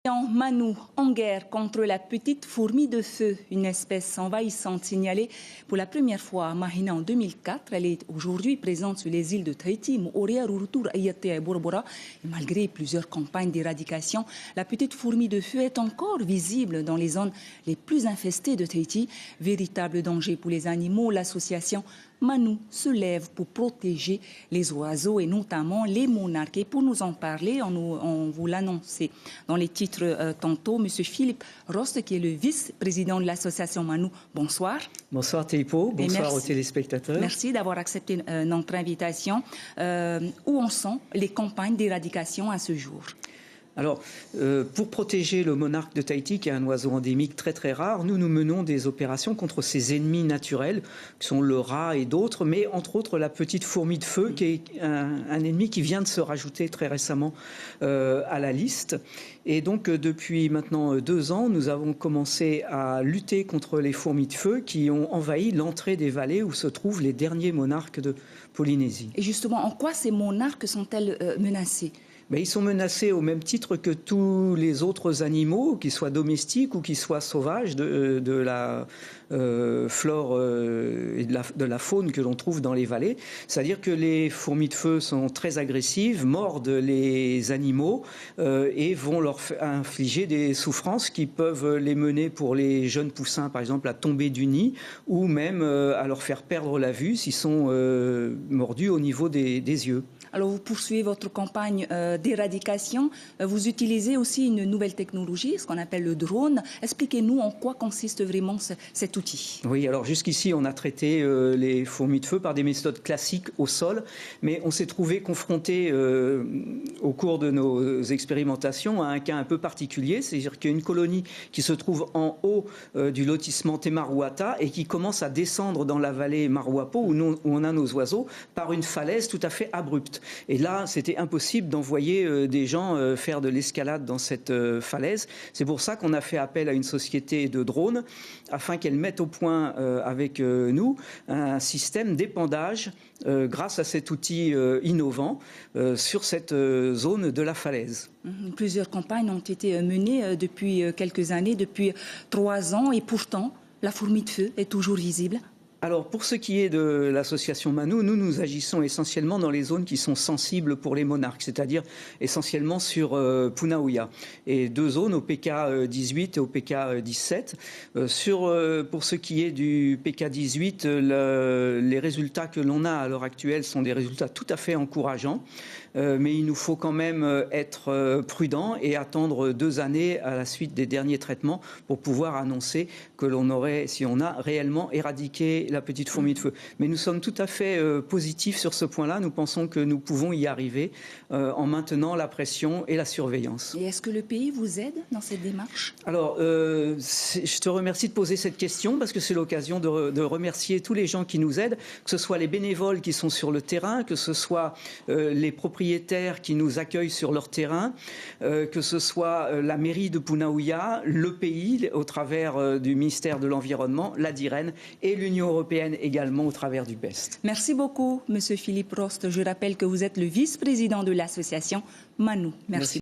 Manu en guerre contre la petite fourmi de feu, une espèce envahissante signalée pour la première fois à Mahina en 2004. Elle est aujourd'hui présente sur les îles de Tahiti, Moorea, Rurutur, Ayate et Bora. Et malgré plusieurs campagnes d'éradication, la petite fourmi de feu est encore visible dans les zones les plus infestées de Tahiti. Véritable danger pour les animaux, l'association Manu se lève pour protéger les oiseaux et notamment les monarques. Et pour nous en parler, on vous l'annonçait dans les titres tantôt, M. Philippe Rost, qui est le vice-président de l'association Manu. Bonsoir. Bonsoir Teipo, bonsoir aux téléspectateurs. Merci d'avoir accepté notre invitation. Où en sont les campagnes d'éradication à ce jour ? Alors, pour protéger le monarque de Tahiti, qui est un oiseau endémique très très rare, nous menons des opérations contre ses ennemis naturels, qui sont le rat et d'autres, mais entre autres la petite fourmi de feu, qui est un ennemi qui vient de se rajouter très récemment à la liste. Et donc, depuis maintenant 2 ans, nous avons commencé à lutter contre les fourmis de feu qui ont envahi l'entrée des vallées où se trouvent les derniers monarques de Polynésie. Et justement, en quoi ces monarques sont-elles menacés ? Mais ils sont menacés au même titre que tous les autres animaux, qu'ils soient domestiques ou qu'ils soient sauvages, de la flore et de la faune que l'on trouve dans les vallées. C'est-à-dire que les fourmis de feu sont très agressives, mordent les animaux et vont leur infliger des souffrances qui peuvent les mener pour les jeunes poussins, par exemple, à tomber du nid ou même à leur faire perdre la vue s'ils sont mordus au niveau des yeux. Alors, vous poursuivez votre campagne d'éradication. Vous utilisez aussi une nouvelle technologie, ce qu'on appelle le drone. Expliquez-nous en quoi consiste vraiment cet outil. Oui, alors jusqu'ici, on a traité les fourmis de feu par des méthodes classiques au sol, mais on s'est trouvé confronté au cours de nos expérimentations à un cas un peu particulier, c'est-à-dire qu'il y a une colonie qui se trouve en haut du lotissement Te Maruata et qui commence à descendre dans la vallée Maruapo, où on a nos oiseaux, par une falaise tout à fait abrupte. Et là, c'était impossible d'envoyer des gens faire de l'escalade dans cette falaise. C'est pour ça qu'on a fait appel à une société de drones afin qu'elle mette au point avec nous un système d'épandage grâce à cet outil innovant sur cette zone de la falaise. Plusieurs campagnes ont été menées depuis quelques années, depuis 3 ans, et pourtant, la fourmi de feu est toujours visible. Alors, pour ce qui est de l'association Manu, nous agissons essentiellement dans les zones qui sont sensibles pour les monarques, c'est-à-dire essentiellement sur Punauia, et 2 zones, au PK 18 et au PK 17. Pour ce qui est du PK 18, les résultats que l'on a à l'heure actuelle sont des résultats tout à fait encourageants, mais il nous faut quand même être prudent et attendre 2 années à la suite des derniers traitements pour pouvoir annoncer que l'on aurait, si on a réellement éradiqué la petite fourmi de feu. Mais nous sommes tout à fait positifs sur ce point-là. Nous pensons que nous pouvons y arriver en maintenant la pression et la surveillance. Et est-ce que le pays vous aide dans cette démarche ? Alors, je te remercie de poser cette question parce que c'est l'occasion de remercier tous les gens qui nous aident, que ce soit les bénévoles qui sont sur le terrain, que ce soit les propriétaires qui nous accueillent sur leur terrain, que ce soit la mairie de Punauia, le pays au travers du ministère de l'Environnement, la DIREN et l'Union européenne également au travers du BEST. Merci beaucoup, M. Philippe Rost. Je rappelle que vous êtes le vice-président de l'association Manu. Merci.